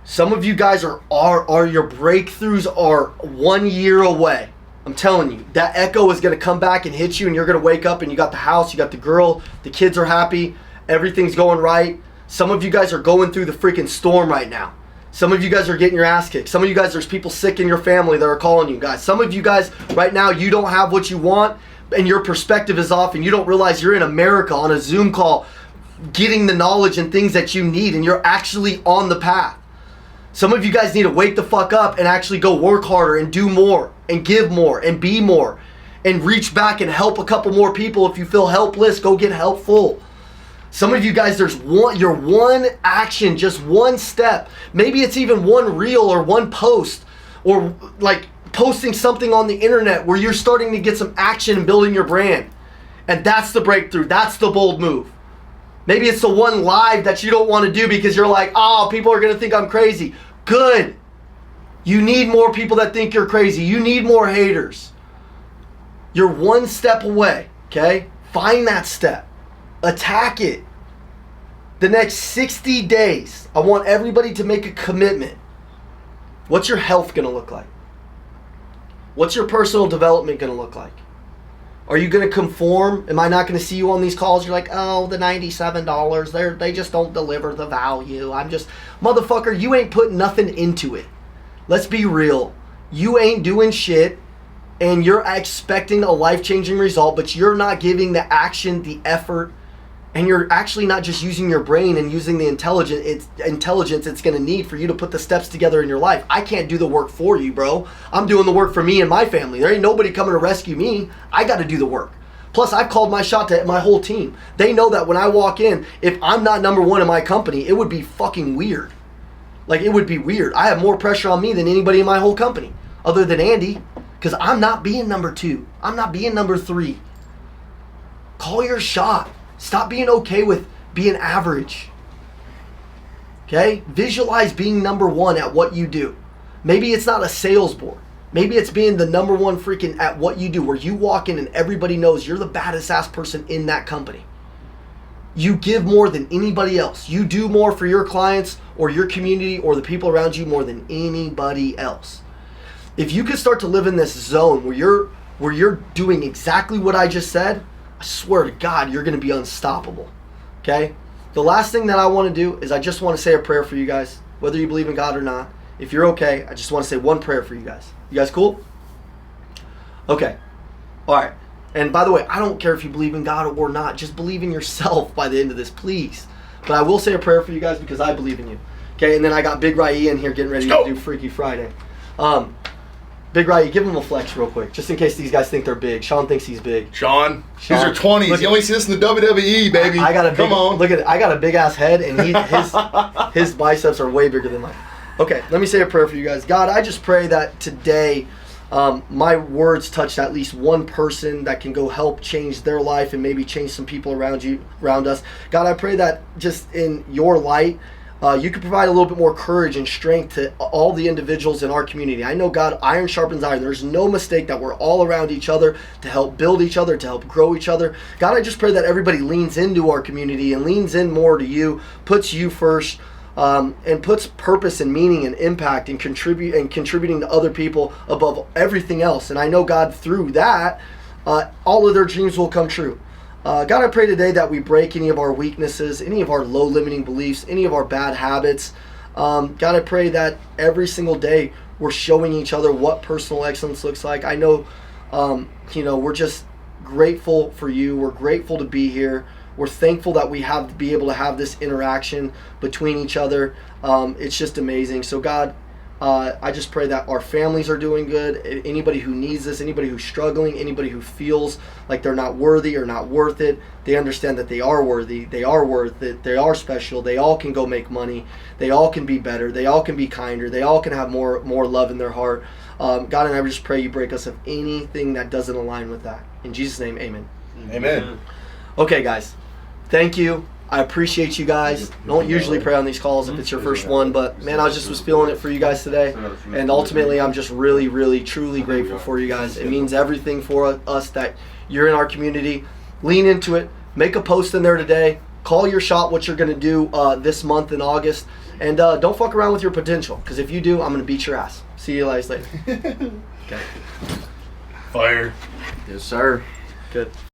Some of you guys are your breakthroughs are 1 year away. I'm telling you, that echo is going to come back and hit you, and you're going to wake up and you got the house, you got the girl, the kids are happy, everything's going right. Some of you guys are going through the freaking storm right now. Some of you guys are getting your ass kicked. Some of you guys, there's people sick in your family that are calling you guys. Some of you guys right now, you don't have what you want, and your perspective is off, and you don't realize you're in America on a Zoom call getting the knowledge and things that you need, and you're actually on the path. Some of you guys need to wake the fuck up and actually go work harder and do more and give more and be more and reach back and help a couple more people. If you feel helpless, go get helpful. Some of you guys, there's your one action, just one step. Maybe it's even one reel or one post, or like posting something on the internet where you're starting to get some action and building your brand. And that's the breakthrough. That's the bold move. Maybe it's the one live that you don't want to do because you're like, oh, people are going to think I'm crazy. Good. You need more people that think you're crazy. You need more haters. You're one step away, okay? Find that step. Attack it. The next 60 days, I want everybody to make a commitment. What's your health going to look like? What's your personal development going to look like? Are you going to conform? Am I not going to see you on these calls? You're like, oh, the $97, they just don't deliver the value. Motherfucker, you ain't putting nothing into it. Let's be real. You ain't doing shit, and you're expecting a life-changing result, but you're not giving the action, the effort, and you're actually not just using your brain and using the intelligence it's going to need for you to put the steps together in your life. I can't do the work for you, bro. I'm doing the work for me and my family. There ain't nobody coming to rescue me. I got to do the work. Plus, I've called my shot to my whole team. They know that when I walk in, if I'm not number one in my company, it would be fucking weird. Like, it would be weird. I have more pressure on me than anybody in my whole company, other than Andy, because I'm not being number 2. I'm not being number 3. Call your shot. Stop being okay with being average. Okay? Visualize being number 1 at what you do. Maybe it's not a sales board. Maybe it's being the number 1 freaking at what you do, where you walk in and everybody knows you're the baddest ass person in that company. You give more than anybody else. You do more for your clients or your community or the people around you more than anybody else. if you could start to live in this zone where you're doing exactly what I just said, I swear to God, you're going to be unstoppable. Okay? The last thing that I want to do is I just want to say a prayer for you guys, whether you believe in God or not. If you're okay, I just want to say one prayer for you guys. You guys cool? Okay. All right. And by the way, I don't care if you believe in God or not. Just believe in yourself by the end of this, please. But I will say a prayer for you guys because I believe in you. Okay, and then I got Big Rai in here getting ready to do Freaky Friday. Big Rai, give him a flex real quick, just in case these guys think they're big. Sean thinks he's big. Sean, these are 20s. You only see this in the WWE, baby. I got a big, come on. Look at it. I got a big ass head, and his biceps are way bigger than mine. Okay, let me say a prayer for you guys. God, I just pray that today my words touched at least one person that can go help change their life and maybe change some people around us. God, I pray that just in your light, you could provide a little bit more courage and strength to all the individuals in our community. I know, God, iron sharpens iron. There's no mistake that we're all around each other to help build each other, to help grow each other. God, I just pray that everybody leans into our community and leans in more to you, puts you first, and puts purpose and meaning and impact and contributing to other people above everything else. And I know, God, through that, all of their dreams will come true. God, I pray today that we break any of our weaknesses, any of our low limiting beliefs, any of our bad habits. God, I pray that every single day we're showing each other what personal excellence looks like. I know, we're just grateful for you. We're grateful to be here. We're thankful that we have to be able to have this interaction between each other. It's just amazing. So God, I just pray that our families are doing good. Anybody who needs this, anybody who's struggling, anybody who feels like they're not worthy or not worth it, they understand that they are worthy, they are worth it, they are special, they all can go make money, they all can be better, they all can be kinder, they all can have more love in their heart. God, and I just pray you break us of anything that doesn't align with that. In Jesus' name, amen. Amen. Okay, guys. Thank you. I appreciate you guys. Don't usually pray on these calls if it's your first one, but man, I was feeling it for you guys today. And ultimately, I'm just really, really, truly grateful for you guys. It means everything for us that you're in our community. Lean into it. Make a post in there today. Call your shot what you're going to do this month in August. And don't fuck around with your potential, because if you do, I'm going to beat your ass. See you guys later. Okay. Fire. Yes, sir. Good.